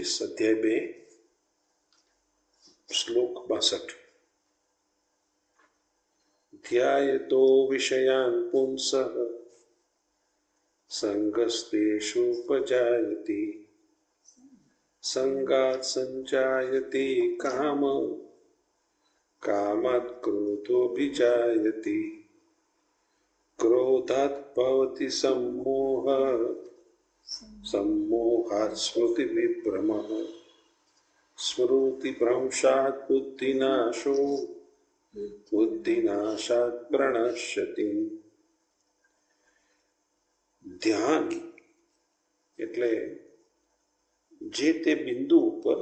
25 अध्याय 2 श्लोक 62। ध्यायतो विषयान् पुंसः संगस्तेषुपजायते संगात् संजायते काम कामात् क्रोधोऽभिजायते क्रोधात् भवति सम्मोहः सम्मोहात् स्मृतिविभ्रमः स्मृतिभ्रंशात् बुद्धिनाशो बुद्धिनाशात् प्रणश्यति। ધ્યાન એટલે જે તે બિંદુ ઉપર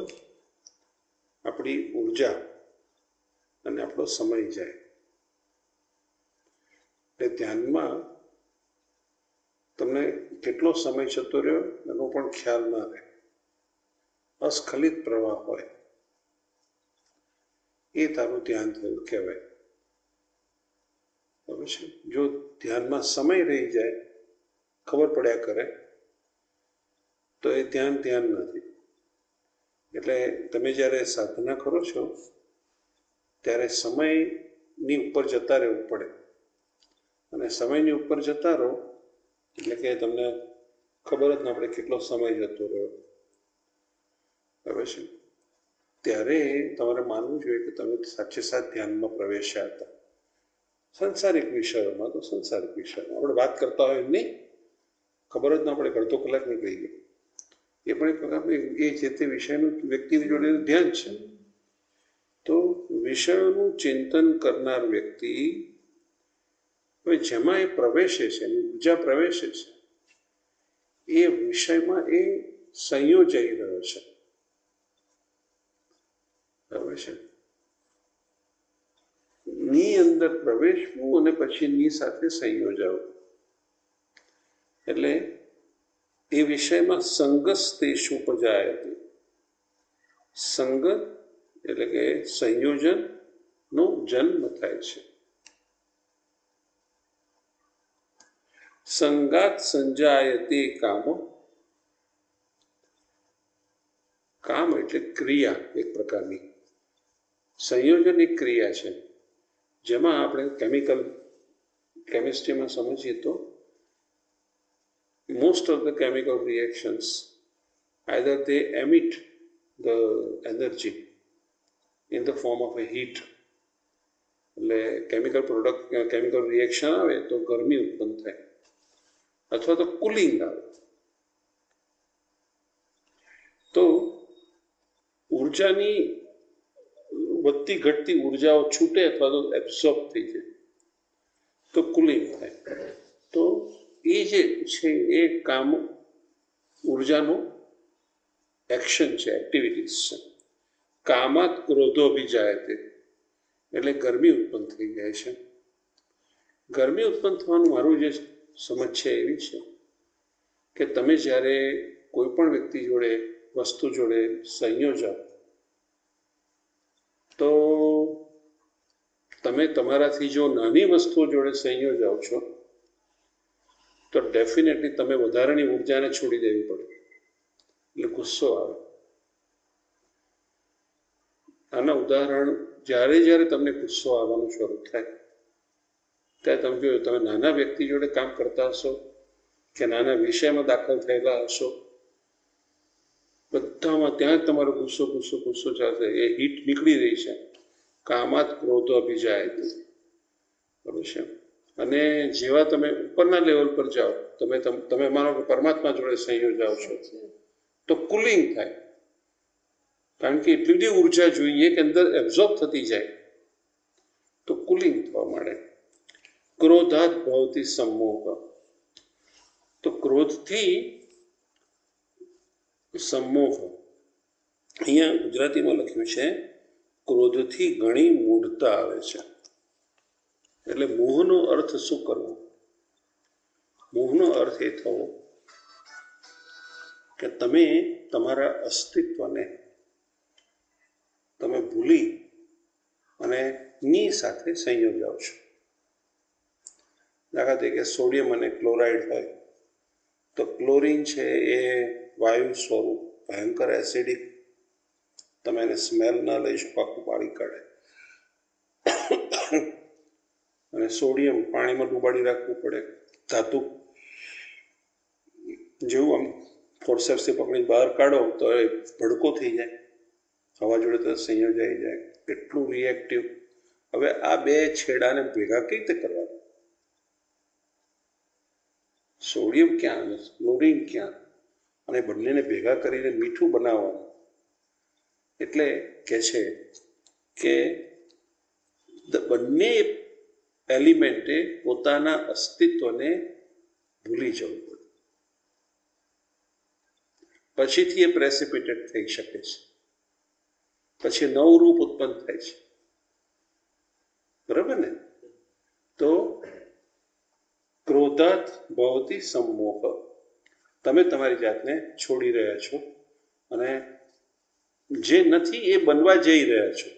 આપણી ઉર્જા અને આપણો સમય જાય, એટલે ધ્યાનમાં તમને કેટલો સમય જતો રહ્યો એનો પણ ખ્યાલ ના રહે, અસ્ખલિત પ્રવાહ હોય, એ તારું ધ્યાન થયું કહેવાય. બરાબર છે? જો ધ્યાનમાં સમય રહી જાય, ખબર પડ્યા કરે, તો એ ધ્યાન નથી. એટલે તમે જ્યારે સાધના કરો છો ત્યારે સમયની ઉપર જતા રહેવું પડે, અને સમયની ઉપર જતા રહો એટલે કે તમને ખબર જ ના પડે કેટલો સમય જતો રહ્યો. બરાબર છે? ત્યારે તમારે માનવું જોઈએ કે તમે સાચે સાચ ધ્યાનમાં પ્રવેશ્યા હતા. સંસારિક વિષયોમાં તો સંસારિક વિષયોમાં આપણે વાત કરતા હોય નહીં, ખબર જ ના પડે, અડધો કલાક નીકળી ગયો. એ પણ એક પ્રકારનું એ જે તે વિષયનું વ્યક્તિની જોડે ધ્યાન છે. તો વિષયોનું ચિંતન કરનાર વ્યક્તિ હવે જેમાં એ પ્રવેશે છે, એની ઉર્જા પ્રવેશે છે, એ વિષયમાં એ સંયોજાઈ રહ્યો છે. બરાબર છે? ની અંદર પ્રવેશવું અને પછી ની સાથે સંયોજાવું, એટલે એ વિષયમાં સંગસ્તેષુપજાયતે. સંગત એટલે કે સંયોજનનો જન્મ થાય છે. સંગાત સંજાયતે કામ. કામ એટલે ક્રિયા, એક પ્રકારની સંયોજન એક ક્રિયા છે, જેમાં આપણે કેમિસ્ટ્રીમાં સમજીએ તો most of the chemical reactions either they emit the energy in the form of a heat, એટલે કેમિકલ રિએક્શન આવે તો ગરમી ઉત્પન્ન થાય, અથવા તો કુલિંગ આવે. તો ઉર્જાની વધતી ઘટતી ઉર્જાઓ છૂટે અથવા તો એબ્સોર્બ થઈ જાય તો કુલિંગ થાય. તો એ જે છે એ કામ ઉર્જાનો એક્શન છે, એક્ટિવિટીઝ છે. કામાત ક્રોધોऽભિજાયતે એટલે ગરમી ઉત્પન્ન થઈ જાય છે. ગરમી ઉત્પન્ન થવાનું મારું જે સમજ છે એવી છે કે તમે જ્યારે કોઈ પણ વ્યક્તિ જોડે, વસ્તુ જોડે સંયોજાઓ તો તમે તમારાથી જો નાની વસ્તુઓ જોડે સંયોજાઓ છો તો ડેફિનેટલી તમે વધારાની ઉર્જાને છોડી દેવી પડે, એટલે ગુસ્સો આવે. આના ઉદાહરણ જ્યારે તમને ગુસ્સો આવવાનું શરૂ થાય ત્યારે તમે જોયો, તમે નાના વ્યક્તિ જોડે કામ કરતા હશો કે નાના વિષયમાં દાખલ થયેલા હશો, બધામાં ત્યાં જ તમારો ગુસ્સો ચાલશે. એ હીટ નીકળી રહી છે. કામાત ક્રોધોऽભિજાયતે. બરાબર છે? અને જેવા તમે ઉપરના લેવલ પર જાઓ, તમે માનો કે પરમાત્મા જોડે સંયોજાઓ છો, તો કુલિંગ થાય, કારણ કે એટલી બધી ઉર્જા જોઈએ કે અંદર એબ્ઝોર્બ થતી જાય, તો કુલિંગ થવા માંડે. ક્રોધાત ભવતિ सम्मोह. તો ક્રોધથી सम्मोह, અહીંયા ગુજરાતીમાં લખ્યું છે ક્રોધથી ઘણી મૂઢતા આવે છે. એટલે મોહનો અર્થ શું કરવો? મોહનો અર્થ એ થવો કે તમે તમારા અસ્તિત્વને તમે ભૂલી અને ની સાથે સંયોજાઓ છો. દાખલા તરીકે સોડિયમ અને ક્લોરાઇડ હોય તો ક્લોરિન છે એ વાયુ સ્વરૂપ ભયંકર એસિડિક, તમે એને સ્મેલ ન લઈ શકો, આખું બાળી કાઢે. અને સોડિયમ પાણીમાં ડૂબાડી રાખવું પડે, ધાતુ જેવું આમ ફોર્સેપ્સથી પકડી બહાર કાઢો તો એ ભડકો થઈ જાય, હવા જોડે તો સંયોજાઈ જાય, એટલું રિએક્ટિવ. હવે આ બે છેડાને ભેગા કઈ રીતે કરવા? સોડિયમ ક્યાં અને ક્લોરીન ક્યાં, અને બંનેને ભેગા કરીને મીઠું બનાવવાનું. એટલે કે છે કે બંને એલિમેન્ટે પોતાના અસ્તિત્વને ભૂલી જવું પડે, પછીથી એ પ્રેસિપિટેટ થઈ શકે છે, પછી નવું રૂપ ઉત્પન્ન થાય છે. બરાબર ને? તો ક્રોધાત ભવતિ સંમોહ, તમે તમારી જાતને છોડી રહ્યા છો અને જે નથી એ બનવા જઈ રહ્યા છો.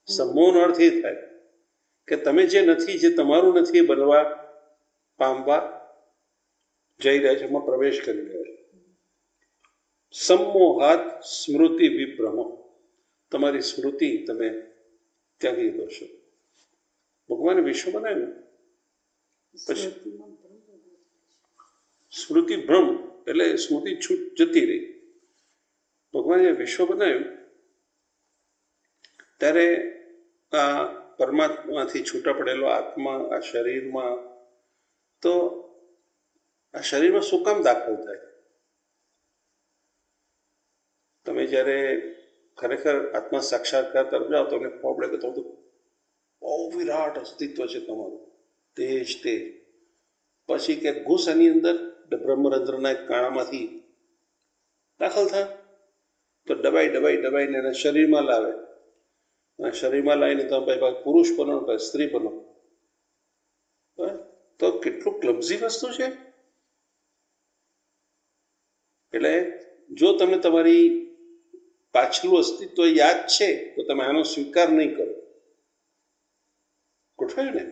સંમોહનો અર્થ એ થાય કે તમે જે નથી, જે તમારું નથી, એ બનવા પામવા જઈ રહ્યા છો, એમાં પ્રવેશ કરી રહ્યા છો. સંમોહાત સ્મૃતિ વિભ્રમ, તમારી સ્મૃતિ તમે ત્યાગી દો છો. ભગવાને વિશ્વ બનાવ્યું પછી સ્મૃતિ ભ્રમ એટલે સ્મૃતિ છૂટ જતી રહી. ભગવાને વિશ્વ બનાવ્યું ત્યારે આ પરમાત્માથી છૂટા પડેલો આત્મા આ શરીરમાં, તો આ શરીરમાં શું કામ દાખલ થાય? તમે જ્યારે ખરેખર આત્મા સાક્ષાત્કાર તરફ જાઓ તો તમને ખબર પડે કે તમારું બહુ વિરાટ અસ્તિત્વ છે તમારું, તેજ તેજ. પછી કે ઘૂસ એની અંદર બ્રહ્મરંધ્રના એક કાણામાંથી દાખલ થાય, તો દબાઈ દબાઈ દબાઈને એને શરીરમાં લાવે, અને શરીરમાં લાવીને તમે ભાઈ પુરુષ બનો, ભાઈ સ્ત્રી બનો. તો કેટલું ક્લમઝી વસ્તુ છે. એટલે જો તમે તમારી પાછલું અસ્તિત્વ યાદ છે તો તમે આનો સ્વીકાર નહીં કરો. ગોઠવાયું ને?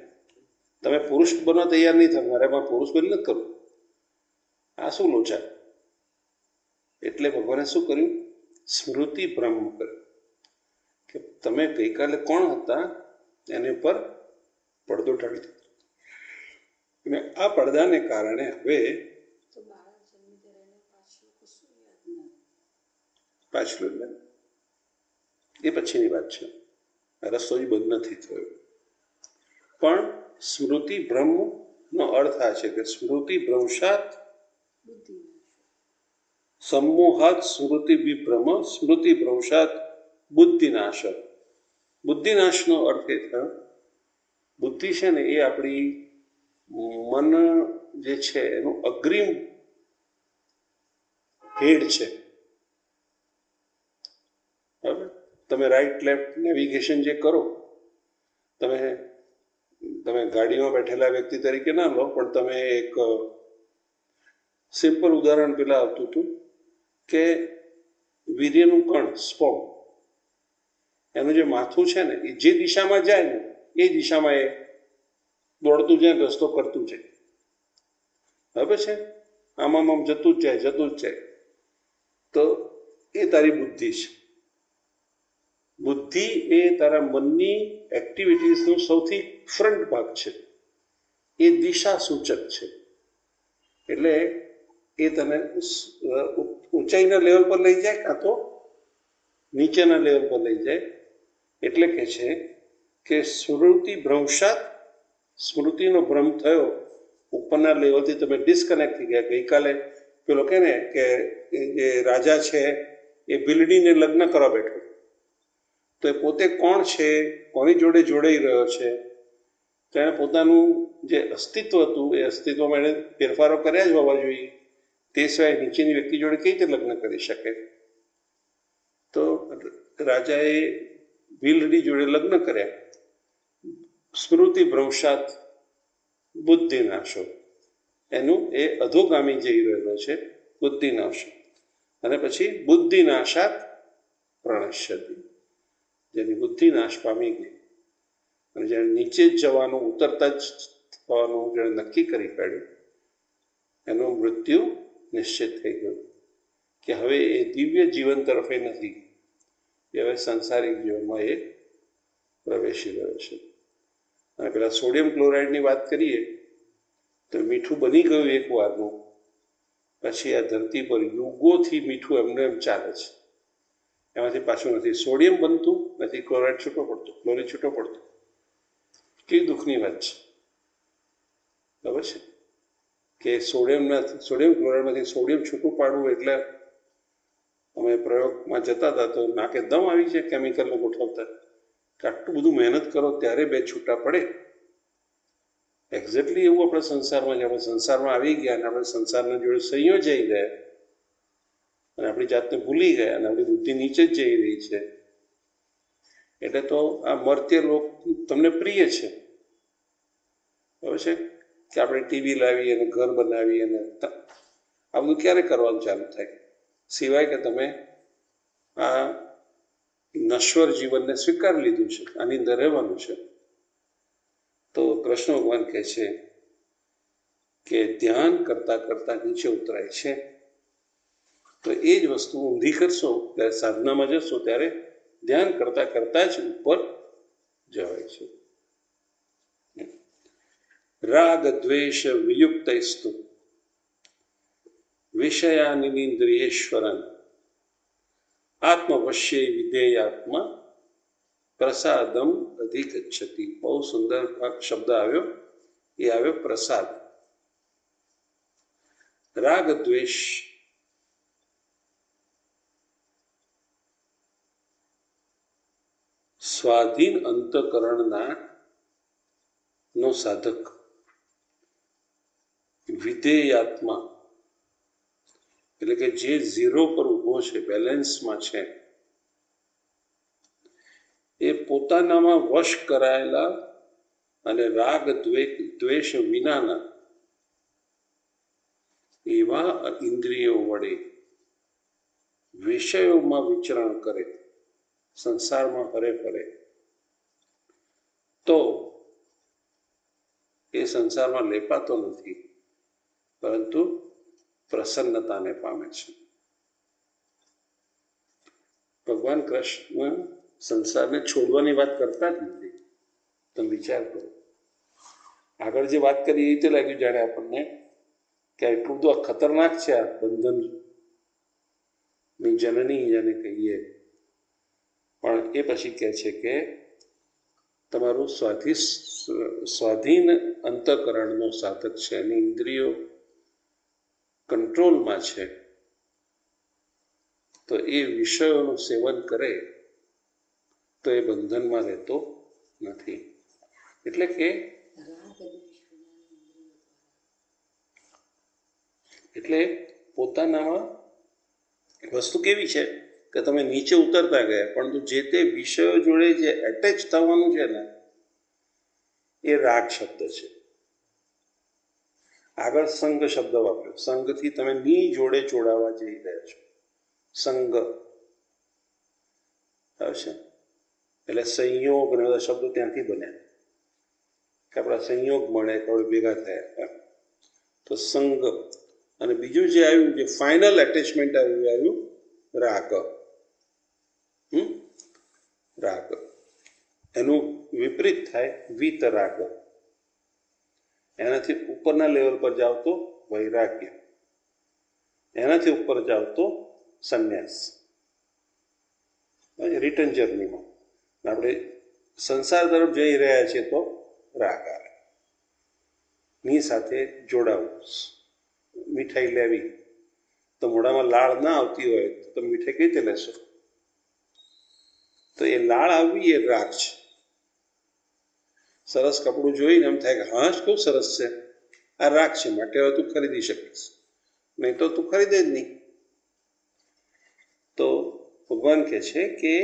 તમે પુરુષ બનવા તૈયાર નહીં થાય, મારે એમાં પુરુષ બની નથી કરવું, આ શું લોચા? એટલે ભગવાને શું કર્યું? સ્મૃતિ ભ્રમ કર્યું કે તમે ગઈકાલે કોણ હતા એની ઉપર પડદો ઢાળી દીધો. અને આ પડદાને કારણે હવે પાછલું એ પછીની વાત છે, રસ્તો જ બંધ નથી થયો. પણ સ્મૃતિ ભ્રમ નો અર્થ આ છે કે સ્મૃતિ ભ્રંશાત સંમોહાત સ્મૃતિ વિભ્રમ, સ્મૃતિ ભ્રંશાત બુદ્ધિનાશ. બુદ્ધિનાશનો અર્થ એ થયો, બુદ્ધિ છે ને એ આપણી મન જે છે એનું અગ્રિમ હેડ છે. બરાબર? તમે રાઈટ લેફ્ટ નેવિગેશન જે કરો, તમે ગાડીમાં બેઠેલા વ્યક્તિ તરીકે ના લો, પણ તમે એક સિમ્પલ ઉદાહરણ પેલા આવતું હતું કે વીર્યનું કણ સ્પોમ, એનું જે માથું છે ને એ જે દિશામાં જાય ને એ દિશામાં એ દોડતું જાય, રસ્તો કરતું જાય. બરાબર છે? આમ જતું જ જાય. તો એ તારી બુદ્ધિ છે. બુદ્ધિ એ તારા મનની એક્ટિવિટીઝનો સૌથી ફ્રન્ટ ભાગ છે, એ દિશા સૂચક છે. એટલે એ તને ઊંચાઈના લેવલ પર લઈ જાય કાં તો નીચેના લેવલ પર લઈ જાય. એટલે કે છે કે સ્મૃતિ ભ્રંશાત, સ્મૃતિનો ભ્રમ થયો, ઉપરના લેવલથી તમે ડિસ્કનેક્ટ થઈ ગયા. ગઈકાલે પેલો કે ને કે જે રાજા છે એ ભીલડીને લગ્ન કરવા બેઠો, તો એ પોતે કોણ છે, કોની જોડે જોડાઈ રહ્યો છે, તો એણે પોતાનું જે અસ્તિત્વ હતું એ અસ્તિત્વમાં એણે ફેરફારો કર્યા જ હોવા જોઈએ, તે સિવાય નીચેની વ્યક્તિ જોડે કઈ રીતે લગ્ન કરી શકે? તો રાજાએ ભીલડી જોડે લગ્ન કર્યા. સ્મૃતિ ભ્રંશાત બુદ્ધિનાશો, એનું એ અધોગામી જઈ રહેલો છે, બુદ્ધિનાશ. અને પછી બુદ્ધિનાશાત પ્રણશ્યતિ, જેની બુદ્ધિ નાશ પામી ગઈ અને જ્યારે નીચે જ જવાનું, ઉતરતા જ થવાનું જેણે નક્કી કરી કાઢ્યું, એનું મૃત્યુ નિશ્ચિત થઈ ગયું. કે હવે એ દિવ્ય જીવન તરફ એ નથી, એ હવે સંસારિક જીવનમાં એ પ્રવેશી રહ્યો છે. અને પેલા સોડિયમ ક્લોરાઇડની વાત કરીએ તો મીઠું બની ગયું એકવારનું, પછી આ ધરતી પર યુગોથી મીઠું એમને એમ ચાલે છે, એમાંથી પાછું નથી સોડિયમ બનતું, નથી ક્લોરાઇડ છૂટો પડતો, ક્લોરીન છૂટો પડતો. કેવી દુઃખની વાત છે, ખબર છે કે સોડિયમ ક્લોરાઇડમાંથી સોડિયમ છૂટું પાડવું એટલે અમે પ્રયોગમાં જતા હતા તો નાકે દમ આવી છે કેમિકલને ગોઠવતા, કે આટલું બધું મહેનત કરો ત્યારે બે છૂટા પડે. એક્ઝેક્ટલી એવું આપણે સંસારમાં, આપણે સંસારમાં આવી ગયા અને આપણે સંસારના જોડે સંયોજાઈ ગયા અને આપણી જાતને ભૂલી ગયા અને આપણી બુદ્ધિ નીચે જ જઈ રહી છે. એટલે તો આ મર્ત્ય લોક તમને પ્રિય છે, બરાબર છે, કે આપણે ટીવી લાવીએ અને ઘર બનાવીએ અને આ બધું ક્યારે કરવાનું ચાલુ થાય, સિવાય કે તમે આ નશ્વર જીવનને સ્વીકારી લીધું છે, આની અંદર રહેવાનું છે. તો કૃષ્ણ ભગવાન કહે છે કે ધ્યાન કરતા કરતા નીચે ઉતરાય છે. તો એ જ વસ્તુ ઊંધી કરશો ત્યારે સાધનામાં જશો ત્યારે ધ્યાન કરતા કરતા જ ઉપર જવાય છે. રાગ દ્વેષ વિયુક્તૈસ્તુ વિષયાનિન્દ્રિયેશ્વરન આત્મવશ્ય વિધેયાત્મા પ્રસાદમ અધિગચ્છતિ. બહુ સુંદર શબ્દ આવ્યો, એ આવ્યો પ્રસાદ. રાગ દ્વેષ સ્વાધીન અંતકરણના નો સાધક, વિધેયાત્મા એટલે કે જે ઝીરો પર ઊભો છે, બેલેન્સમાં છે, એ પોતાનામાં વશ કરાયેલા અને રાગ દ્વેષ વિનાના એવા ઇન્દ્રિયો વડે વિષયોમાં વિચરણ કરે, સંસારમાં હરે ફરે, તો એ સંસારમાં લેપાતો નથી, પરંતુ પ્રસન્નતાને પામે છે. ભગવાન કૃષ્ણ સંસારને છોડવાની વાત કરતા જ નથી. તમે વિચાર કરો, આગળ જે વાત કરી એ રીતે લાગ્યું જાણે આપણને કે એટલું બધું આ ખતરનાક છે, આ બંધનની જનની જેને કહીએ. પણ એ પછી કહે છે કે તમારું સ્વાધીન અંતકરણનો સાધક છે, એની ઇન્દ્રિયો કંટ્રોલમાં છે, તો એ વિષયોનું સેવન કરે તો એ બંધનમાં રહેતો નથી. એટલે પોતાનામાં વસ્તુ કેવી છે કે તમે નીચે ઉતરતા ગયા, પરંતુ જે તે વિષયો જોડે જે એટેચ થવાનું છે ને, એ રાગ શબ્દ છે. આગળ સંગ શબ્દ વાપર્યો, સંગથી તમે ની જોડે જોડાવા જઈ રહ્યા છો, સંગ આવશે. એટલે સંયોગ ને બધા શબ્દો ત્યાંથી બન્યા કે આપણા સંયોગ મળે કે આપણે ભેગા થયા, તો સંગ. અને બીજું જે આવ્યું, જે ફાઇનલ એટેચમેન્ટ આવ્યું રાગ. રાગ એનું વિપરીત થાય વિતરાગ. એનાથી ઉપરના લેવલ પર જાવ તો વૈરાગ્ય, એનાથી ઉપર જાવ તો સંન્યાસ. રિટર્ન જર્નીમાં આપણે સંસાર તરફ જઈ રહ્યા છીએ તો રાગ આવે, ની સાથે જોડાવું. મીઠાઈ લેવી તો મોઢામાં લાળ ના આવતી હોય તો તમે મીઠાઈ કઈ રીતે લેશો? તો એ લાળ આવવી એ રાગ છે. સરસ કપડું જોઈને એમ થાય કે હા જ કેવું સરસ છે, આ રાગ છે, માટે હવે તું ખરીદી શકીશ, નહીં તો તું ખરીદે જ નહીં. તો ભગવાન કહે છે કે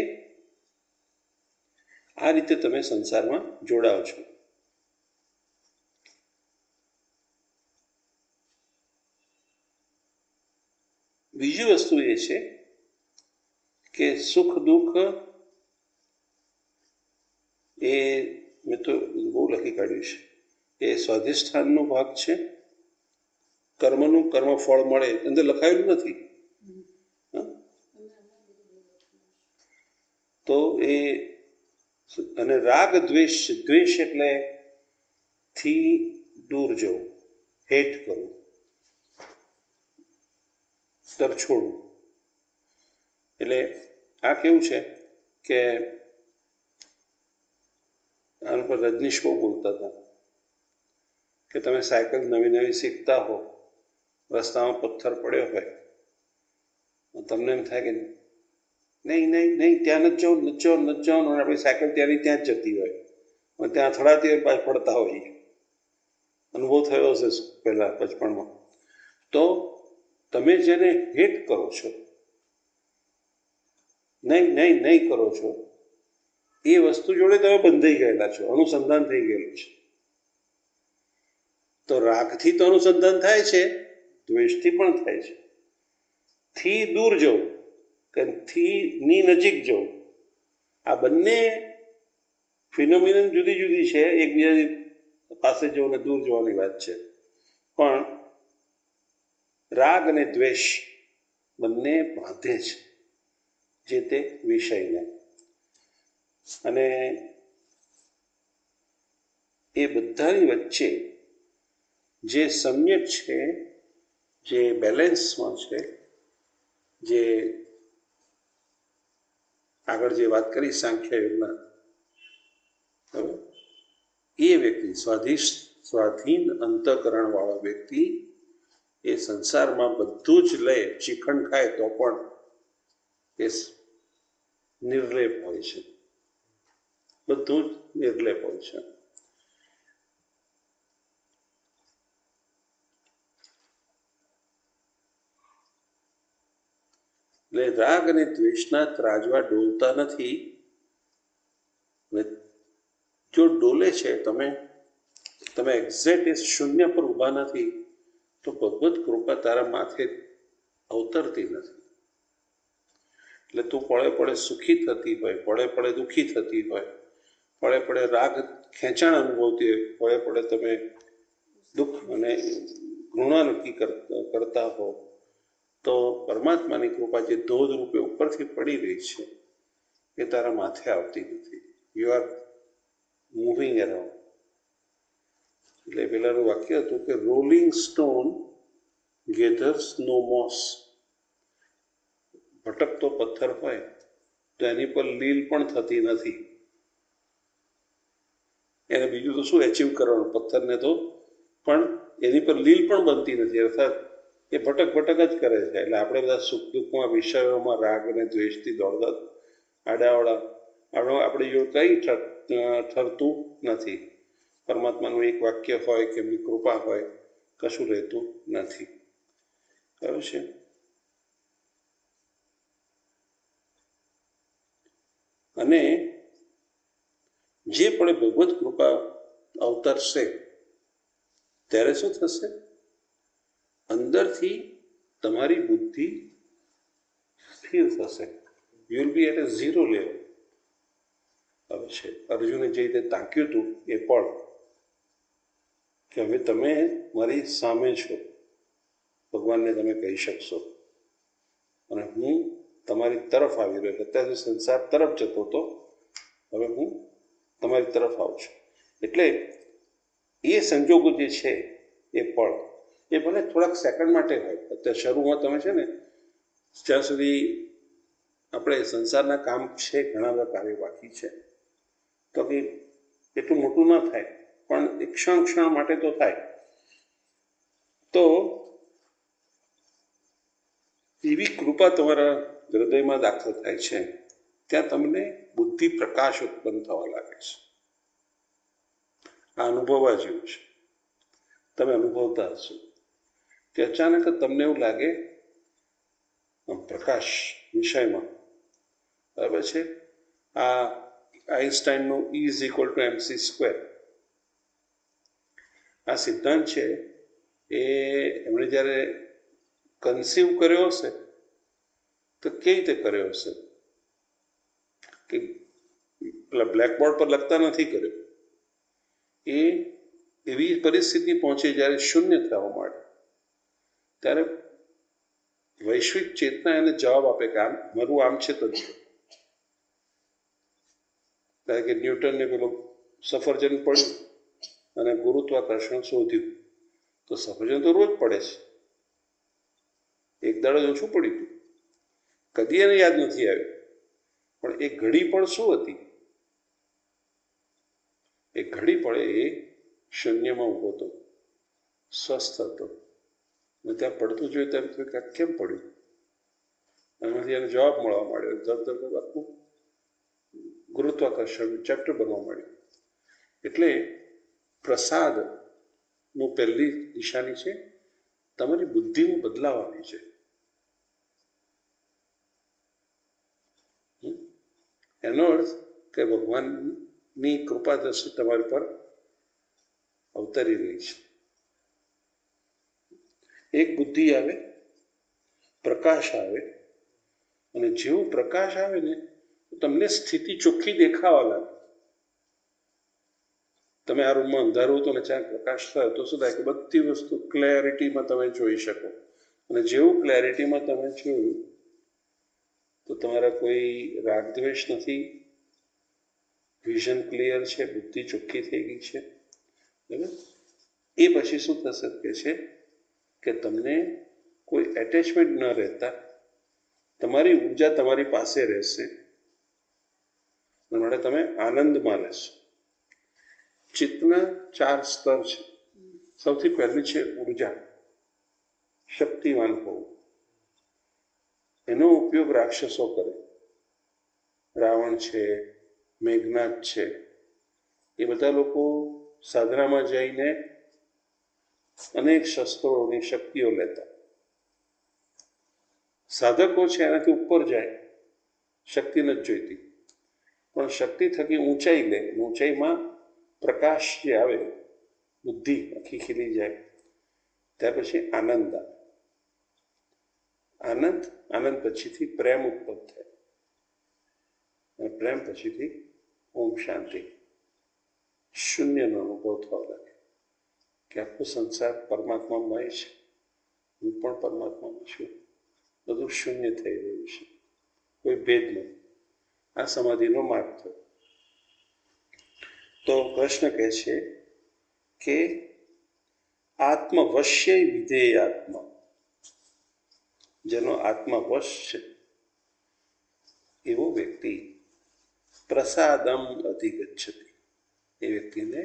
આ રીતે તમે સંસારમાં જોડાઓ છો. બીજી વસ્તુ એ છે કે સુખ દુઃખ એ મેં તો બહુ લખી કાઢ્યું છે, એ સ્વાધિષ્ઠાનનો ભાગ છે. કર્મનું કર્મ ફળ મળે અંદર લખાયેલું નથી, તો એ અને રાગ દ્વેષ, દ્વેષ એટલે થી દૂર જવું, હેટ કરવું, તરછોડવું. એટલે આ કેવું છે કે આના પર રજનીશ બહુ બોલતા હતા કે તમે સાયકલ નવી નવી શીખતા હો, રસ્તામાં પથ્થર પડ્યો હોય, તમને એમ થાય કે નહીં નહીં નહીં ત્યાં નથી જવું, નથી જવું, નથી જવાનું, અને આપણી સાયકલ ત્યાંની ત્યાં જ જતી હોય અને ત્યાં અથડાતી હોય, પાછ પડતા હોઈએ. અનુભવ થયો હશે પહેલાં બચપણમાં. તો તમે જેને હેટ કરો છો, નહીં નહીં નહીં કરો છો, એ વસ્તુ જોડે તમે બંધાઈ ગયેલા છો, અનુસંધાન થઈ ગયેલું છે. તો રાગથી તો અનુસંધાન થાય છે, દ્વેષથી પણ થાય છે. થી દૂર જવું કે થી ની નજીક જવું, આ બંને ફિનોમિનન જુદી જુદી છે, એકબીજાની પાસે જવું ને દૂર જવાની વાત છે. પણ રાગ અને દ્વેષ બંને બાંધે છે જે તે વિષયને, અને એ બધાની વચ્ચે જે સમ્યક છે, જે બેલેન્સમાં છે, જે આગળ જે વાત કરી સાંખ્ય યોગના, એ વ્યક્તિ સ્વાધીન અંતઃકરણ વાળો વ્યક્તિ એ સંસારમાં બધું જ લે, ચીખણ ખાય તો પણ એ નિર્લેપ હોય છે, બધું જ નિર્લેપ હોય છે. એટલે રાગ અને દ્વેષના ત્રાજવા ડોલતા નથી. જો ડોલે છે, તમે એક્ઝેક્ટ એ શૂન્ય પર ઊભા નથી, તો ભગવત કૃપા તારા માથે અવતરતી નથી. એટલે તું પડે પડે સુખી થતી હોય, પડે પડે દુઃખી થતી હોય, પડે પડે રાગ ખેંચાણ અનુભવતી હોય, પડે પડે તમે દુઃખ અને ઘૃણા નક્કી કરતા હો, તો પરમાત્માની કૃપા જે ધોધ રૂપે ઉપરથી પડી રહી છે એ તારા માથે આવતી નથી. You are moving around. એટલે પેલાનું વાક્ય હતું કે રોલિંગ સ્ટોન ગેધર્સ નો મોસ. ભટકતો પથ્થર હોય તો એની પર લીલ પણ થતી નથી. એને બીજું તો શું એચીવ કરવાનું, પથ્થરને તો, પણ એની પર લીલ પણ બનતી નથી, અર્થાત એ ભટક ભટક જ કરે છે. એટલે આપણે બધા સુખ દુઃખમાં, વિષયોમાં રાગ અને દ્વેષથી દોડતા આડાવડા આપણે જો કંઈ ઠરતું નથી. પરમાત્માનું એક વાક્ય હોય કે એમની કૃપા હોય, કશું રહેતું નથી. ખરું છે? અને જે પણ ભગવત કૃપા અવતરશે ત્યારે શું થશે? અંદરથી તમારી બુદ્ધિ સ્થિર થશે. You will be at a zero level. હવે છે અર્જુને જે રીતે તાક્યું હતું એ પણ કે હવે તમે મારી સામે છો, ભગવાનને તમે કહી શકશો, અને હું તમારી તરફ આવી રહ્યો. અત્યારે સંસાર તરફ જતો હતો, હવે હું તમારી તરફ આવું છું. એટલે એ સંજોગો જે છે એ પળ, એ ભલે થોડાક સેકન્ડ માટે હોય. અત્યારે શરૂમાં તમે છે ને, જ્યાં સુધી આપણે સંસારના કામ છે, ઘણા બધા કાર્યો બાકી છે, તો કે એટલું મોટું ન થાય, પણ એક ક્ષણ માટે તો થાય. તો એવી કૃપા તમારા હૃદયમાં દાખલ થાય છે, ત્યાં તમને બુદ્ધિ પ્રકાશ ઉત્પન્ન થવા લાગે છે. આ અનુભવવા જેવું છે. તમે અનુભવતા હશો કે અચાનક તમને એવું લાગે પ્રકાશ વિષયમાં, બરાબર છે. આ આઈન્સ્ટાઈનનું E=mc², આ સિદ્ધાંત છે એ એમણે જ્યારે કન્સીવ કર્યો હશે તો કેવી રીતે કર્યો હશે કે પેલા બ્લેકબોર્ડ પર લખતા નથી કર્યો. એ એવી પરિસ્થિતિ પહોંચે જ્યારે શૂન્ય થવા માંડે, ત્યારે વૈશ્વિક ચેતના એને જવાબ આપે કે આમ મારું આમ છે તો કારણ કે ન્યૂટનને પેલું સફરજન પડ્યું અને ગુરુત્વાકર્ષણ શોધ્યું, તો સફરજન તો રોજ પડે છે, એક દાડો ઓછું પડ્યું હતું, કદી એને યાદ નથી આવ્યું. પણ એ ઘડી પણ શું હતી? એ ઘડી પડે એ શૂન્યમાં ઊભો હતો, સ્વસ્થ હતો, અને ત્યાં પડતું જોયું તેમ થયું કે કેમ પડ્યું? એમાંથી એને જવાબ મળવા માંડ્યો. ધબ આખું ગુરુત્વાકર્ષણ ચેપ્ટર બનવા માંડ્યું. એટલે પ્રસાદનું પહેલી નિશાની છે તમારી બુદ્ધિનું બદલાવાની છે. એનો અર્થ કે ભગવાનની કૃપા દ્રષ્ટિ તમારી પર અવતરી રહી છે. એક બુદ્ધિ આવે, પ્રકાશ આવે, અને જેવું પ્રકાશ આવે ને તમને સ્થિતિ ચોખ્ખી દેખાવા લાગે. તમે આ રૂમમાં અંધારું હતો ને ચાંદ પ્રકાશ થયો તો શું થાય કે બધી વસ્તુ ક્લેરિટીમાં તમે જોઈ શકો. અને જેવું ક્લેરિટીમાં તમે જોયું તો તમારા કોઈ રાગદ્વેષ નથી, વિઝન ક્લિયર છે, બુદ્ધિ ચોખ્ખી થઈ ગઈ છે. બરાબર? એ પછી શું થશે કે છે કે તમને કોઈ એટેચમેન્ટ ન રહેતા તમારી ઉર્જા તમારી પાસે રહેશે, માટે તમે આનંદમાં રહેશો. ચિત્તના 4 સ્તર છે. સૌથી પહેલી છે ઉર્જા, શક્તિવાન હોવું. એનો ઉપયોગ રાક્ષસો કરે. રાવણ છે, મેઘનાદ છે, એ બધા લોકો સાધનામાં જઈને અનેક શસ્ત્રોની શક્તિઓ લેતા. સાધકો છે એનાથી ઉપર જાય, શક્તિ નથી જોઈતી, પણ શક્તિ થકી ઊંચાઈ લે. ઊંચાઈમાં પ્રકાશ જે આવે, બુદ્ધિ આખી ખીલી જાય, ત્યાર પછી આનંદ આવે. આનંદ પછીથી પ્રેમ ઉત્પન્ન થાય, અને પ્રેમ પછીથી ઓમ શાંતિ, શૂન્યનો અનુભવ થવા લાગે કે આખો સંસાર પરમાત્મામય છે, હું પણ પરમાત્મામાં છું, બધું શૂન્ય થઈ રહ્યું છે, કોઈ ભેદ નથી. આ સમાધિનો માર્ગ થયો. તો કૃષ્ણ કહે છે કે આત્મવશ્ય વિધેય આત્મા, જેનો આત્મા વશ છે એવો વ્યક્તિ પ્રસાદમ અધિગચ્છતિ, એ વ્યક્તિને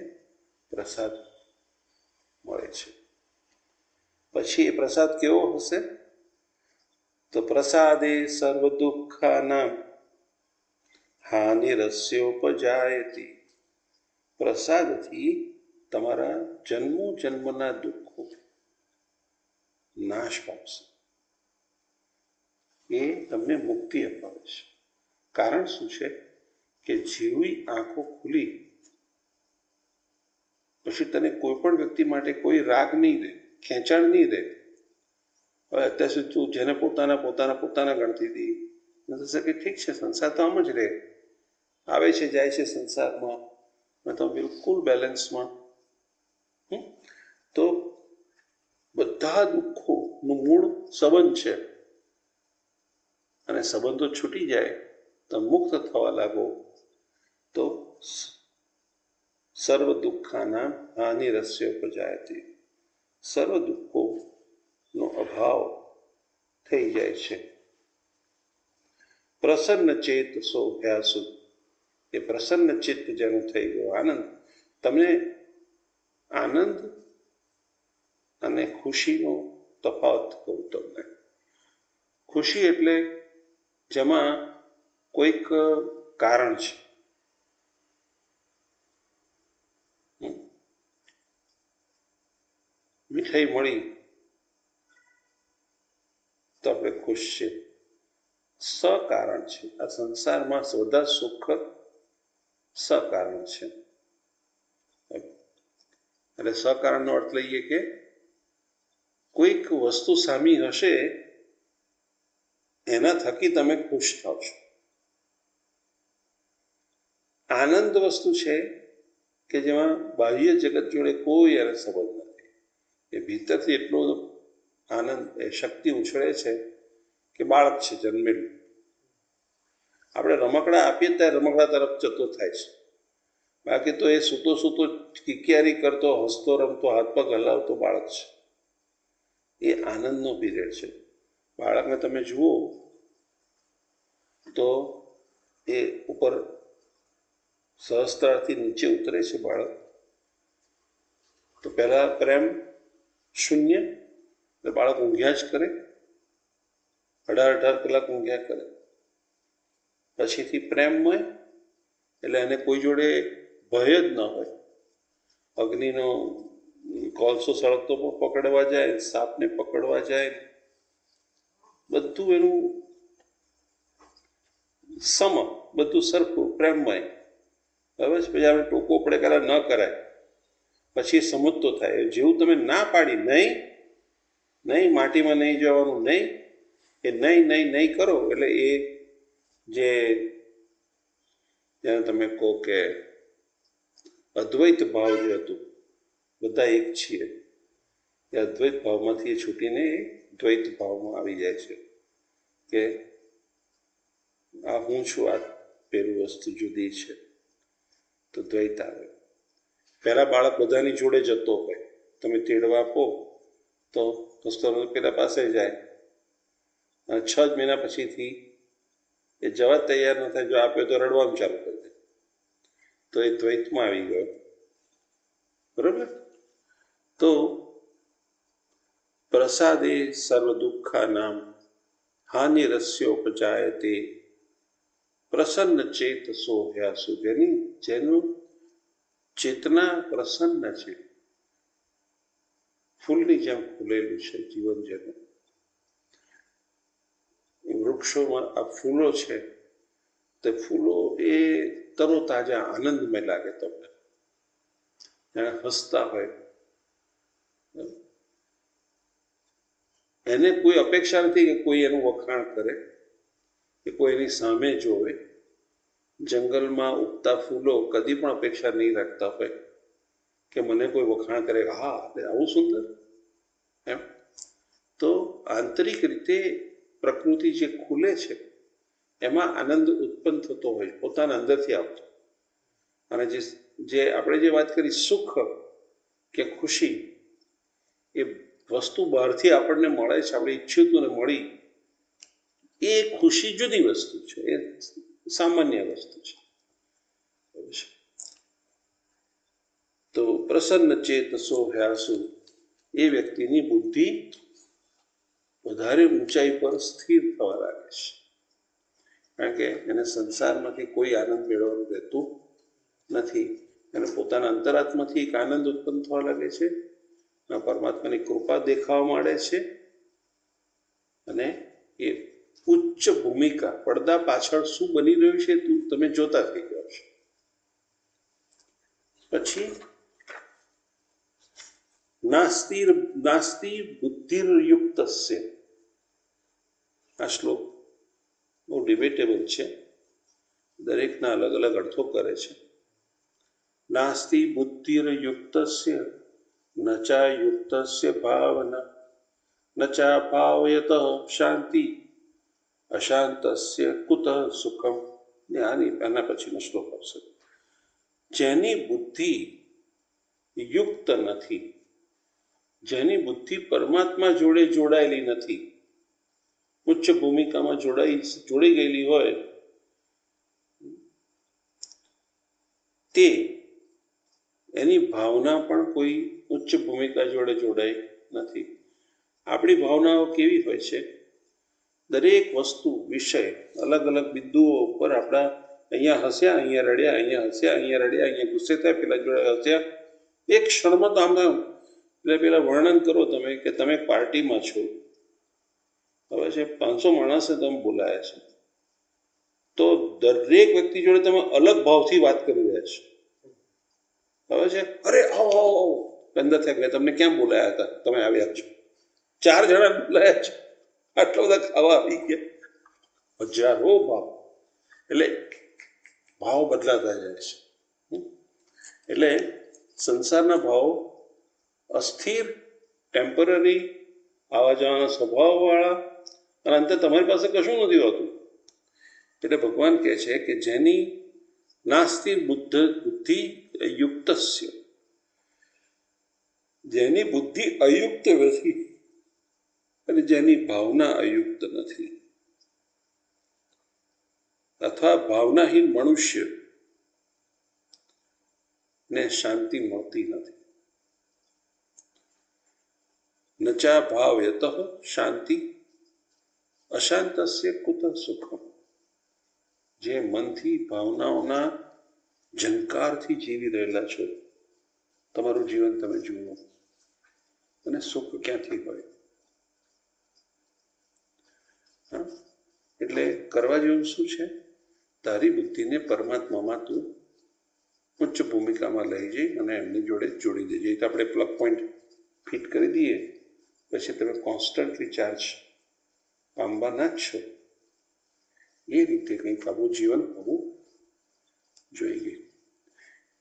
પ્રસાદ મળે છે. પછી એ પ્રસાદ કેવો હશે? તો પ્રસાદે સર્વ દુઃખાનામ હાનિરસ્યોપજાયતિ. પ્રસાદથી તમારા જન્મો જન્મના દુઃખો નાશ પામશે. એ તમને મુક્તિ અપાવે છે. કારણ શું છે કે જેવી આંખો ખુલી પછી તને કોઈ પણ વ્યક્તિ માટે કોઈ રાગ નહીં રહે, ખેંચાણ નહીં રહે. હવે અત્યાર સુધી તું જેને પોતાના ગણતી હતી, થશે કે ઠીક છે, સંસાર તો આમ જ રહે, આવે છે જાય છે સંસારમાં, અને તમે બિલકુલ બેલેન્સમાં. તો બધા દુઃખોનું મૂળ સંબંધ છે, અને સંબંધો છૂટી જાય તો મુક્ત થવા લાગો તો સર્વ દુઃખાના હાનિરસ્યોપજાયતિ, સર્વ દુઃખોનો અભાવ થઈ જાય છે. પ્રસન્ન ચેતસો અભ્યાસુ, એ પ્રસન્ન ચિત્ત જેનું થઈ ગયો આનંદ. તમને આનંદ અને ખુશીનો તફાવત કહું તમને. ખુશી એટલે જેમાં કોઈક કારણ છે. મીઠાઈ મળી તો આપણે ખુશ છીએ, સકારણ છે. આ સંસારમાં બધા સુખ સકારણ છે. એટલે સકારણનો અર્થ લઈએ કે કોઈક વસ્તુ સામી હશે એના થકી તમે ખુશ થાવ છો. આનંદ વસ્તુ છે કે જેમાં બાહ્ય જગત જોડે કોઈ એને સંબંધ નથી. એ ભીતરથી એટલો આનંદ, એ શક્તિ ઉછળે છે કે બાળક છે જન્મેલું, આપણે રમકડા આપીએ ત્યારે રમકડા તરફ જતો થાય છે, બાકી તો એ સૂતો સૂતો કિકિયારી કરતો, હસતો રમતો, હાથ પગ હલાવતો બાળક છે. એ આનંદનો પીરિયડ છે. બાળકને તમે જુઓ તો એ ઉપર સહસ્ત્રાથી નીચે ઉતરે છે બાળક, તો પહેલા પ્રેમ શૂન્ય, એટલે બાળક ઊંઘ્યા જ કરે, 18 કલાક ઊંઘ્યા કરે. પછીથી પ્રેમમય, એટલે એને કોઈ જોડે ભય જ ન હોય. અગ્નિનો કોલસો સળગતો પણ પકડવા જાય, સાપને પકડવા જાય, બધું એનું બધું સરખું પ્રેમમય. બરાબર છે. પછી આપણે ટોકો પડે કરા ન કરાય, પછી સમજતો થાય. જેવું તમે ના પાડી, નહીં નહીં, માટીમાં નહીં જવાનું, નહીં, એ નહીં નહીં નહીં કરો, એટલે એ જેને તમે કહો કે અદ્વૈત ભાવ જે હતું, બધા એક છીએ, એ અદ્વૈત ભાવમાંથી છૂટીને એ દ્વૈત ભાવમાં આવી જાય છે કે આ હું છું, આ પેલું વસ્તુ જુદી છે, તો દ્વૈત આવે. પહેલા બાળક બધાની જોડે જતો હોય, તમે તેડવા આપો તો કસ્તૂરબા પેલા પાસે જાય, અને 6 જ મહિના પછીથી એ જવા તૈયાર ન થાય, જો આપ્યો તો રડવાનું ચાલુ કરી દે, તો એ દ્વૈતમાં આવી ગયો. બરોબર. તો પ્રસાદે સર્વ દુઃખાનામ હાનિરસ્યોપજાયતે પ્રસન્ન ચેતસો હ્યાસુ. જેનું ચેતના પ્રસન્ન છે, ફૂલની જેમ ખુલેલું છે જીવન, જેનું વૃક્ષોમાં આ ફૂલો છે, તે ફૂલો એ તરોતાજા આનંદમય લાગે તમને, જાણે હસતા હોય. એને કોઈ અપેક્ષા નથી કે કોઈ એનું વખાણ કરે કે કોઈ એની સામે જોવે. જંગલમાં ઉગતા ફૂલો કદી પણ અપેક્ષા નહીં રાખતા હોય કે મને કોઈ વખાણ કરે, હા આવું સુંદર એમ. તો આંતરિક રીતે પ્રકૃતિ જે ખુલે છે એમાં આનંદ ઉત્પન્ન થતો હોય, પોતાના અંદરથી આવતો. અને જે આપણે જે વાત કરી સુખ કે ખુશી, એ વસ્તુ બહારથી આપણને મળે છે, આપણે ઈચ્છ્યું હતું ને મળી, એ ખુશી જુદી વસ્તુ છે, એ સામાન્ય વસ્તુ છે. તો પ્રસન્ન ચેતસો હ્યાસુ, એ વ્યક્તિની બુદ્ધિ વધારે ઊંચાઈ પર સ્થિર થવા લાગે છે, કારણ કે એને સંસારમાંથી કોઈ આનંદ મેળવવાનું રહેતું નથી. એને પોતાના અંતરાત્માથી એક આનંદ ઉત્પન્ન થવા લાગે છે, પરમાત્માની કૃપા દેખાવા માંડે છે, અને એ ઉચ્ચ ભૂમિકા, પડદા પાછળ શું બની રહ્યું છે તમે જોતા થઈ જાઓ છો. પછી નાસ્તિ બુદ્ધિર્યુક્તસ્ય. આ શ્લોક બહુ ડિબેટેબલ છે, દરેકના અલગ અલગ અર્થો કરે છે. નાસ્તિ બુદ્ધિર્યુક્તસ્ય નચા યુક્તસ્ય ભાવના નચા ભાવયત શાંતિ અશાંતસ્ય કુત સુખમ. આના પછીનો શ્લોક આવશે. જેની બુદ્ધિ યુક્ત નથી, જેની બુદ્ધિ પરમાત્મા જોડે જોડાયેલી નથી, ઉચ્ચ ભૂમિકામાં જોડી ગયેલી હોય, તે એની ભાવના પણ કોઈ ઉચ્ચ ભૂમિકા જોડે જોડાઈ નથી. આપણી ભાવનાઓ કેવી હોય છે? દરેક વસ્તુ, વિષય, અલગ અલગ બિંદુઓ ઉપર આપણા અહીંયા હસ્યા, અહીંયા રડ્યા, અહીંયા હસ્યા, અહીંયા રડ્યા, અહીંયા ગુસ્સે થયા, પેલા જોડે હસ્યા, એક ક્ષણમાં તો આમ. એટલે પેલા વર્ણન કરો તમે કે તમે પાર્ટીમાં છો, હવે છે 500 માણસે તમે બોલાયા છે, તો દરેક વ્યક્તિ જોડે તમે અલગ ભાવથી વાત કરી રહ્યા છો. હવે છે અરે આવો આવો આવો, અંદર થાય તમને ક્યાં બોલાયા હતા, તમે આવ્યા છો, 4 જણા બોલાયા છો, આટલા બધા ખાવા આવી ગયા, હજારો ભાવ. એટલે ભાવ બદલાતા જાય છે. એટલે સંસારના ભાવ અસ્થિર, ટેમ્પરરી, આવા જવાના સ્વભાવવાળા, અને અંતે તમારી પાસે કશું નથી હોતું. એટલે ભગવાન કહે છે કે જેની નાસ્તિ બુદ્ધિ યુક્તસ્ય, જેની બુદ્ધિ અયુક્ત નથી અને જેની ભાવના અયુક્ત નથી, અથવા ભાવનાહીન મનુષ્ય ને શાંતિ મળતી નથી. નચા ભાવયત શાંતિ અશાંતસ્ય કુત સુખમ. જે મનથી ભાવનાઓના ઝંકારથી જીવી રહેલા છો, તમારું જીવન તમે જુઓ અને સુખ ક્યાંથી હોય? એટલે કરવા જેવું શું છે? તારી બુદ્ધિને પરમાત્મામાં તું ઉચ્ચ ભૂમિકામાં લઈ જઈ અને એમની જોડે જોડી દેજે. તો આપણે પ્લગ પોઈન્ટ ફિટ કરી દઈએ પછી તમે કોન્સ્ટન્ટલી ચાર્જ પામવાના જ છો. એ રીતે કંઈક આવું જીવન હોવું જોઈએ.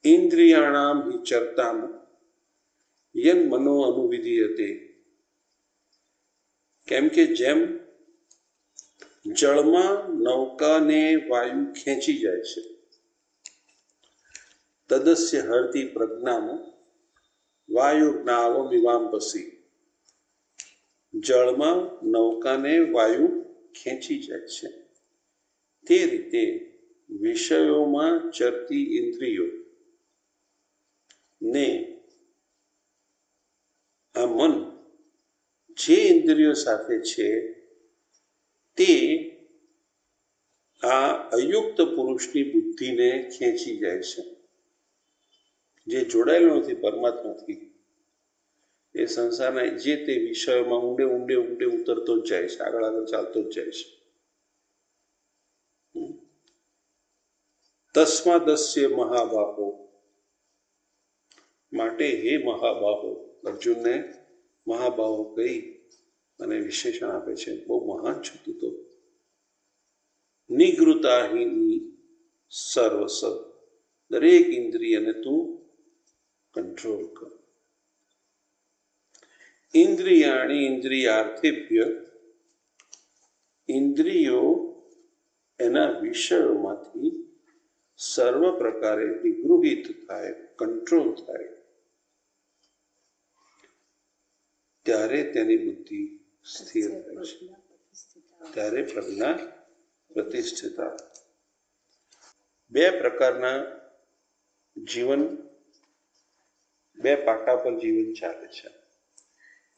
ઇન્દ્રિયાણામ હિ ચરતામ યન મનો અનુવિધીયતે. કેમ કે જેમ જળમાં નૌકાને વાયુ ખેંચી જાય છે, તદસ્ય હરતી પ્રજ્ઞાનો વાયુર્નાવમિવાંપસી. જળમાં નૌકાને વાયુ ખેંચી જાય છે, તે રીતે વિષયોમાં ચરતી ઇન્દ્રિયો ને આ મન જે ઇન્દ્રિયો સાથે છે તે આ અયુક્ત પુરુષની બુદ્ધિને ખેંચી જાય છે. જે જોડાયેલો નથી પરમાત્માથી, એ સંસારના જે તે વિષયોમાં ઊંડે ઊંડે ઊંડે ઉતરતો જ જાય છે, આગળ આગળ ચાલતો જ જાય છે. તસ્માદસ્ય મહાબાહો. માટે હે મહાબાહો, અર્જુનને મહાબાહો કહી અને વિશેષણ આપે છે. બહુ મહાન છું તું તો. નિગૃતાહિની સર્વસ. દરેક ઇન્દ્રિયને તું કંટ્રોલ કર. ઇન્દ્રિયાણી ઇન્દ્રિયાર્થેભ્ય. ઇન્દ્રિયો એના વિષયોમાંથી સર્વ પ્રકારે નિગૃહિત થાય, કંટ્રોલ થાય, ત્યારે તેની બુદ્ધિ સ્થિર થાય છે, ત્યારે પ્રજ્ઞા પ્રતિષ્ઠિતા. બે પ્રકારના જીવન, બે પાટા પર જીવન ચાલે છે.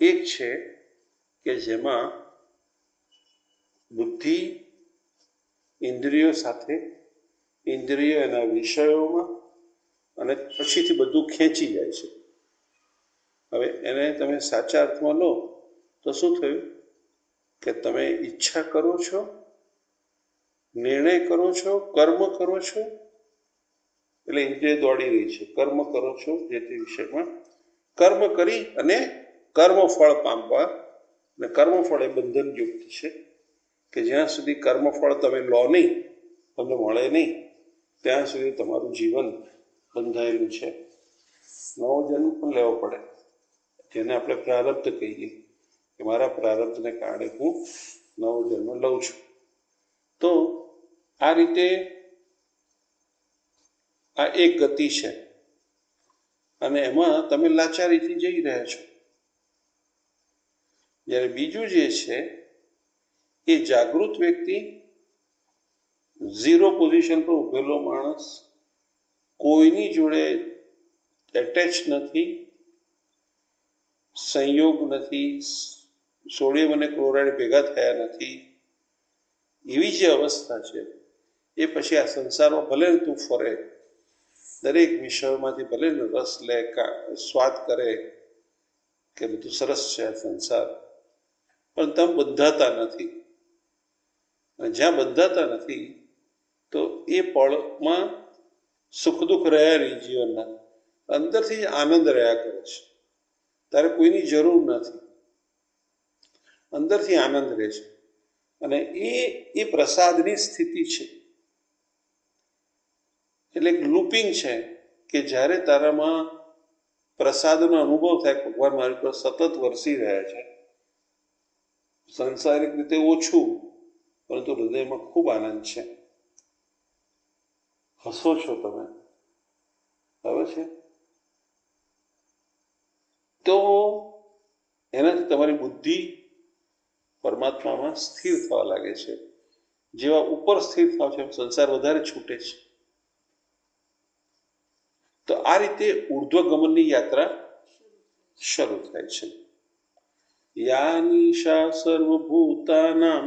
એક છે કે જેમાં બુદ્ધિ ઇન્દ્રિયો સાથે, ઇન્દ્રિયો એના વિષયોમાં, અને પછીથી બધું ખેંચી જાય છે. હવે એને તમે સાચા અર્થમાં લો તો શું થયું કે તમે ઈચ્છા કરો છો, નિર્ણય કરો છો, કર્મ કરો છો, એટલે ઇન્દ્રિય દોડી રહી છે. કર્મ કરો છો જે તે વિષયમાં, કર્મ કરી અને કર્મફળ પામવા. અને કર્મફળ એ બંધનયુક્ત છે કે જ્યાં સુધી કર્મફળ તમે લો નહીં, તમને મળે નહીં, ત્યાં સુધી તમારું જીવન બંધાયેલું છે. નવો જન્મ પણ લેવો પડે, જેને આપણે પ્રારબ્ધ કહીએ કે મારા પ્રારબ્ધને કારણે હું નવો જન્મ લઉં છું. તો આ રીતે આ એક ગતિ છે અને એમાં તમે લાચારીથી જઈ રહ્યા છો. જ્યારે બીજું જે છે એ જાગૃત વ્યક્તિ, ઝીરો પોઝિશન પર ઉભેલો માણસ, કોઈની જોડે એટેચ નથી, સંયોગ નથી, સોડિયમ અને ક્લોરાઇડ ભેગા થયા નથી, એવી જે અવસ્થા છે એ પછી આ સંસારમાં ભલે તું ફરે, દરેક વિષયોમાંથી ભલે રસ લે, સ્વાદ કરે કે બધું સરસ છે આ સંસાર, પણ તમે બંધાતા નથી. અને જ્યાં બંધાતા નથી તો એ પળમાં સુખ દુઃખ રહ્યા નહીં જીવનના, અંદરથી જ આનંદ રહ્યા કરે છે. તારે કોઈની જરૂર નથી, અંદરથી આનંદ રહે છે. અને એ પ્રસાદની સ્થિતિ છે. એટલે એક લૂપિંગ છે કે જ્યારે તારામાં પ્રસાદનો અનુભવ થાય, ભગવાન મારી પર સતત વરસી રહ્યા છે, સંસારિક રીતે ઓછું પરંતુ હૃદયમાં ખૂબ આનંદ છે, હસો છો તમે, બરાબર છે? તો એનાથી તમારી બુદ્ધિ પરમાત્મામાં સ્થિર થવા લાગે છે. જેવા ઉપર સ્થિર થાવ છે સંસાર વધારે છૂટે છે. તો આ રીતે ઉર્ધ્વગમનની યાત્રા શરૂ થાય છે. યાનિશા સર્વભૂતાનામ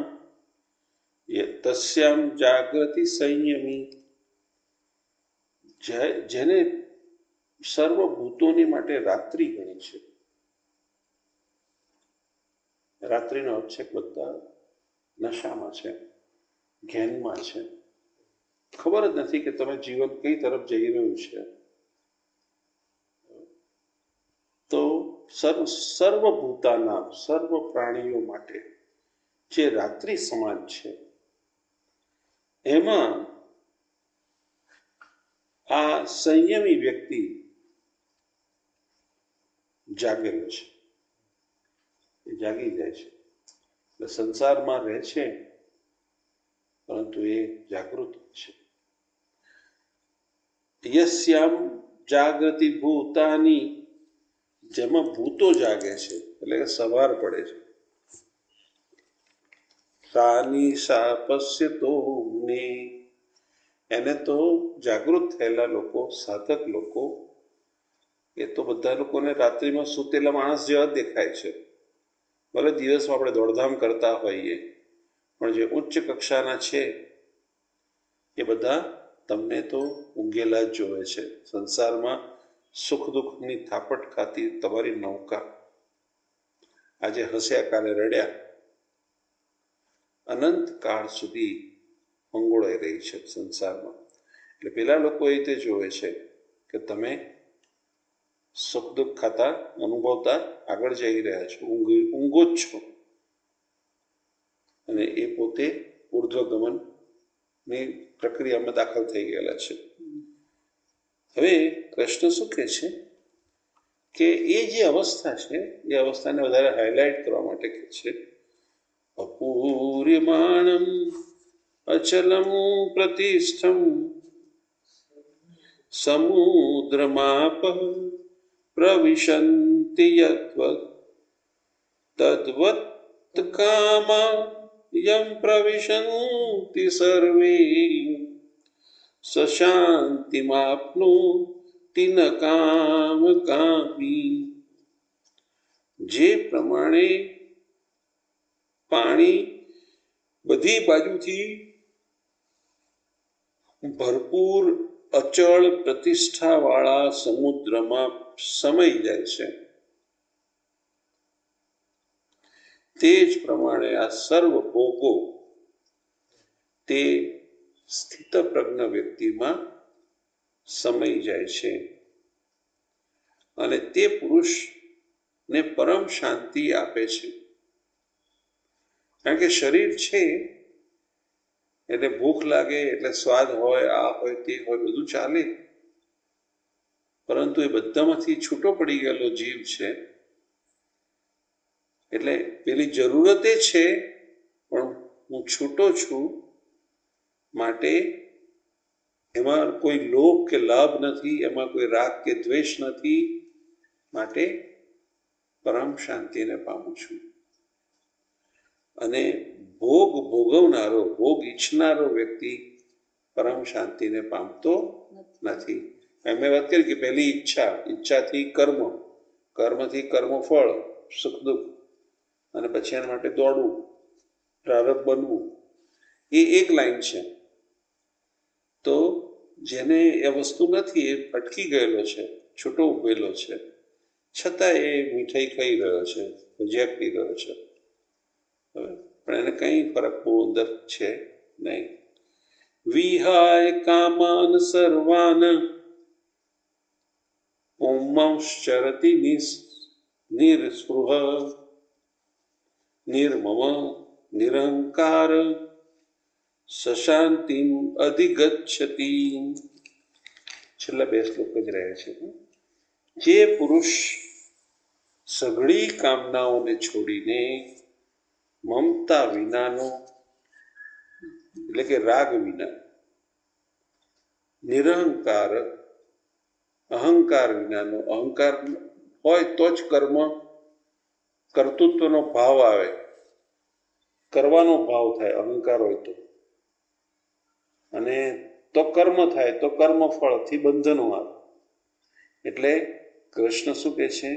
તસ્યામ જાગૃતિ સંયમી, જેને સર્વભૂતોની માટે રાત્રિ ગણી છે. રાત્રિનો અર્થ છે બધા નશામાં છે, જ્ઞાનમાં છે, ખબર જ નથી કે તમે જીવન કઈ તરફ જઈ રહ્યું છે. તો સર્વભૂતાના સર્વ પ્રાણીઓ માટે જે રાત્રિ સમાન છે, એમાં આ સંયમી વ્યક્તિ જાગેલો છે, એ જાગી જાય છે. એટલે સંસારમાં રહે છે પરંતુ એ જાગૃત છે. યસ્યામ જાગૃતિ ભૂતાની, જેમાં ભૂતો જાગે છે એટલે કે સવાર પડે છે. સાની સા પશ્યતો મુનિ, એને તો જાગૃત થયેલા લોકો, સાધક લોકો, એ તો બધા લોકોને રાત્રિમાં સૂતેલા માણસ જેવા જ દેખાય છે. ભલે દિવસમાં આપણે દોડધામ કરતા હોઈએ, પણ જે ઉચ્ચ કક્ષાના છે એ બધા તમને તો ઊંઘેલા જ જોવે છે. સંસારમાં સુખ દુઃખની થાપટ ખાતી તમારી નૌકા આજે હસ્યા કાલે રડ્યા અનંત કાળ સુધી મંગોળાઈ રહી છે સંસારમાં. એટલે પેલા લોકો એ તે જોવે છે કે તમે સુખ દુઃખ ખાતા અનુભવતા આગળ જઈ રહ્યા છો, ઊંઘો જ છો, અને એ પોતે ઉર્ધ્વગમનની પ્રક્રિયામાં દાખલ થઈ ગયેલા છે. હવે કૃષ્ણ શું કહે છે કે એ જે અવસ્થા છે એ અવસ્થાને વધારે હાઇલાઇટ કરવા માટે કહે છે, અપૂર્યમાણમ અચલમ પ્રતિષ્ઠમ સમુદ્રમાપ પ્રવિશન્તિ યદ્વત તદ્વત કામા યમ પ્રવિશન્તિ સર્વે સશાંતિમાપ્નોતિ ન કામ કામી. જે પ્રમાણે પાણી બધી બાજુથી ભરપૂર અચળ પ્રતિષ્ઠાવાળા સમુદ્રમાં સમાઈ જાય છે, તે જ પ્રમાણે આ સર્વ ભોગો તે સ્થિતપ્રજ્ઞ વ્યક્તિમાં સમાઈ જાય છે, અને તે પુરુષને પરમ શાંતિ આપે છે. કારણ કે શરીર છે એટલે ભૂખ લાગે એટલે સ્વાદ હોય, આ હોય, તે હોય, બધું ચાલે, પરંતુ એ બધામાંથી છૂટો પડી ગયેલો જીવ છે. એટલે પેલી જરૂરતે છે પણ હું છૂટો છું, માટે એમાં કોઈ લોભ કે લાભ નથી, એમાં કોઈ રાગ કે દ્વેષ નથી, માટે પરમ શાંતિને પામું છું. અને ભોગ ભોગવનારો, ભોગ ઈચ્છનારો વ્યક્તિ પરમ શાંતિને પામતો નથી. મેં વાત કરી કે પહેલી ઈચ્છાથી કર્મ, કર્મથી કર્મફળ, સુખ દુઃખ, અને પછી એના માટે દોડવું, પ્રારબ્ધ બનવું, એ એક લાઈન છે. તો જેને એ વસ્તુ નથી, એ અટકી ગયેલો છે, છૂટો ઉભેલો છે, છતાં એ મીઠાઈ ખાઈ રહ્યો છે, ભજીયા ખાઈ રહ્યો છે, પણ એને કંઈ ફરક બહુ અંદર છે નહીં. વિહાય કામાન સર્વાન પુંમાંશ્ચરતિ નિઃસ્પૃહ નિર્મમ નિરહંકાર સશાંતિમ અધિગચ્છતિ. છેલ્લા બે શ્લોક જ રહ્યા છે. જે પુરુષ સઘળી કામનાઓને છોડીને મમતા વિનાનો, એટલે કે રાગ વિના, નિરહંકાર, અહંકાર વિનાનો. અહંકાર હોય તો જ કર્તૃત્વનો ભાવ આવે, કરવાનો ભાવ થાય. અહંકાર હોય તો, અને તો કર્મ થાય, તો કર્મ ફળથી બંધનો આવે. એટલે કૃષ્ણ શું કહે છે?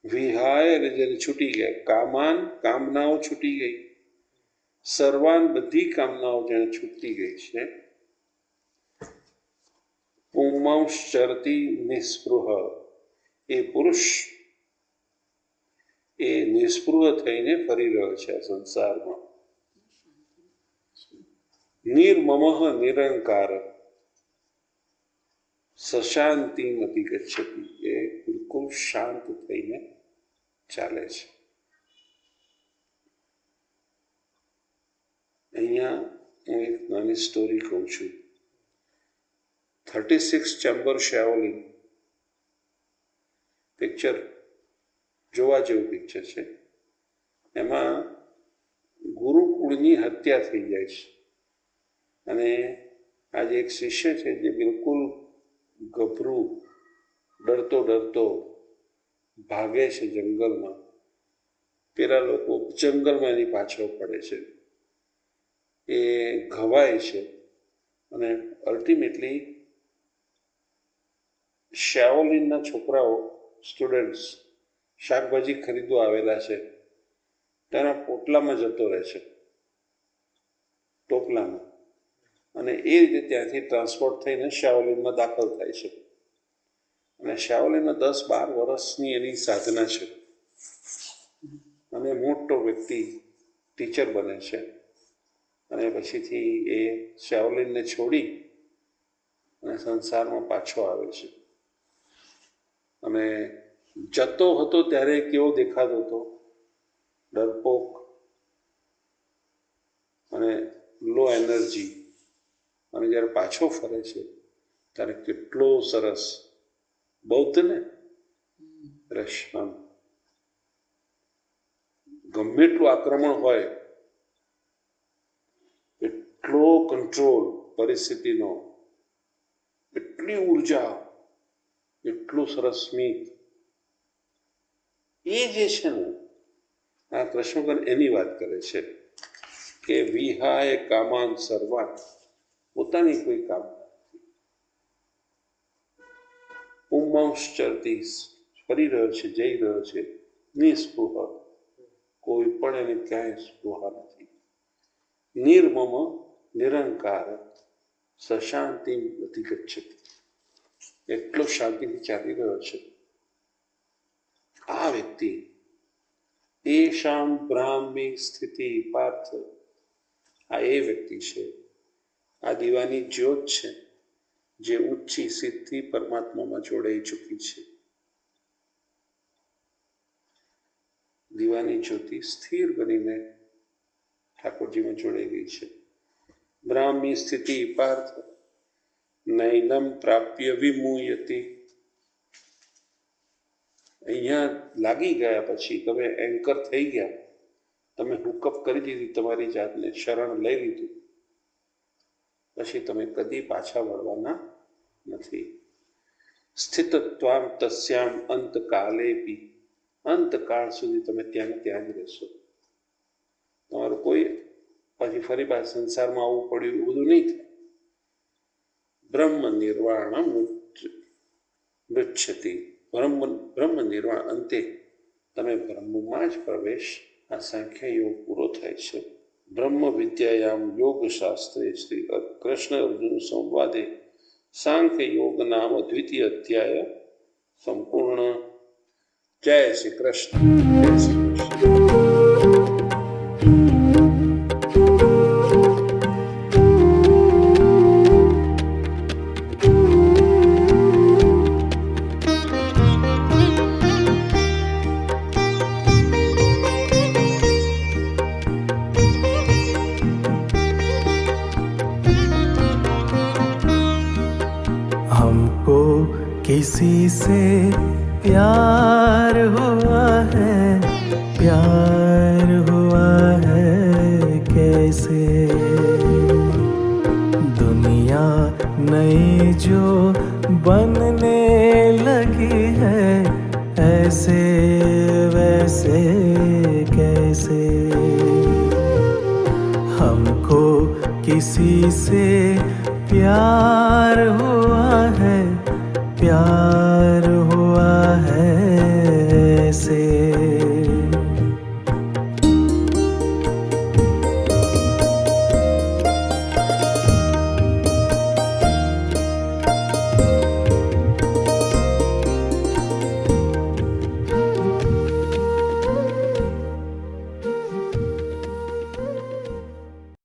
વિહાય એટલે જેને છૂટી ગયા, કામાન કામનાઓ છૂટી ગઈ, સર્વાન બધી કામનાઓ જેને છૂટી ગઈ છે. પુંમાંશ્ચરતી નિસ્પૃહ, એ પુરુષ એ નિસ્પૃહ થઈને ફરી રહ્યો છે આ સંસારમાં. નિર્મમઃ નિરંકાર સશાંતિમ અધિગચ્છતિ, એ બિલકુલ શાંત થઈને ચાલે છે. અહીંયા હું એક નાની સ્ટોરી કહું છું. 36 ચેમ્બર શાઓલિન પિક્ચર જોવા જેવું પિક્ચર છે. એમાં ગુરુકુળની હત્યા થઈ જાય છે, અને આજે એક શિષ્ય છે જે બિલકુલ ગભરું, ડરતો ભાગે છે જંગલમાં. પેલા લોકો જંગલમાં એની પાછળ પડે છે, એ ઘવાય છે, અને અલ્ટિમેટલી શાઓલિનના છોકરાઓ, સ્ટુડન્ટ્સ, શાકભાજી ખરીદવા આવેલા છે, તેના પોટલામાં જતો રહે છે, ટોપલામાં, અને એ રીતે ત્યાંથી ટ્રાન્સપોર્ટ થઈને શાઓલિનમાં દાખલ થાય છે. અને શાઓલિનમાં 10-12 વર્ષની એની સાધના છે, અને મોટો વ્યક્તિ ટીચર બને છે. અને પછીથી એ શાઓલિનને છોડી અને સંસારમાં પાછો આવે છે. અને જતો હતો ત્યારે કેવો દેખાતો હતો? ડરપોક અને લો એનર્જી. અને જ્યારે પાછો ફરે છે ત્યારે કેટલો સરસ, બૌદ્ધ ને રશ્મ, ગમે એટલું આક્રમણ હોય, એટલો કંટ્રોલ પરિસ્થિતિનો, એટલી ઉર્જા, એટલું સરસ સ્મિત. એ જે છે ને, આ કૃષ્ણ એની વાત કરે છે કે વિહાય કામાન સર્વાન, પોતાની કોઈ કામ પુંમાંશ્ચરતી, ફરી રહ્યો છે, જઈ રહ્યો છે, નિસ્પૃહ, કોઈ પણ એને ક્યાંય સ્પૃહા નથી. નિર્મમ નિરંકાર સશાંતિ અધિગચ્છતિ, એટલો શાંતિથી ચાલી રહ્યો છે આ વ્યક્તિ. એશામ બ્રાહ્મી સ્થિતિ પાર્થ, આ એ વ્યક્તિ છે, આ દીવાની જ્યોત છે જે ઊંચી સિદ્ધિ પરમાત્મામાં જોડાઈ ચૂકી છે. દીવાની જ્યોતિ સ્થિર બનીને ઠાકોરજીમાં જોડાઈ ગઈ છે. બ્રાહ્મી સ્થિતિ પાર્થ નૈનમ પ્રાપ્ય વિમુયતિ, અહીંયા લાગી ગયા પછી, તમે એન્કર થઈ ગયા, તમે હુકઅપ કરી દીધી તમારી જાતને, શરણ લઈ લીધું, પછી તમે કદી પાછા વળવાના નથી. સ્થિતત્વામ તસ્યામ અંતકાલેપી, અંતકાળ સુધી તમે ત્યાં જ રહેશો. તમારું કોઈ પછી ફરી પાછું સંસારમાં આવવું પડ્યું એવું બધું નહીં થાય. બ્રહ્મ નિર્વાણ મૃચ્છતિ, બ્રહ્મ નિર્વાણ, અંતે તમે બ્રહ્મમાં જ પ્રવેશ. આ સાંખ્ય યોગ પૂરો થાય છે. બ્રહ્મ વિદ્યાયામ યોગ શાસ્ત્રે શ્રી કૃષ્ણ અર્જુન સંવાદે સાંખ્ય યોગ નામ દ્વિતીય અધ્યાય સંપૂર્ણ. જય શ્રી કૃષ્ણ. જય શ્રી કૃષ્ણ. हमको किसी से प्यार हुआ है, प्यार हुआ है कैसे, नई जो बनने लगी है, ऐसे वैसे कैसे। हमको किसी से प्यार हुआ है, प्यार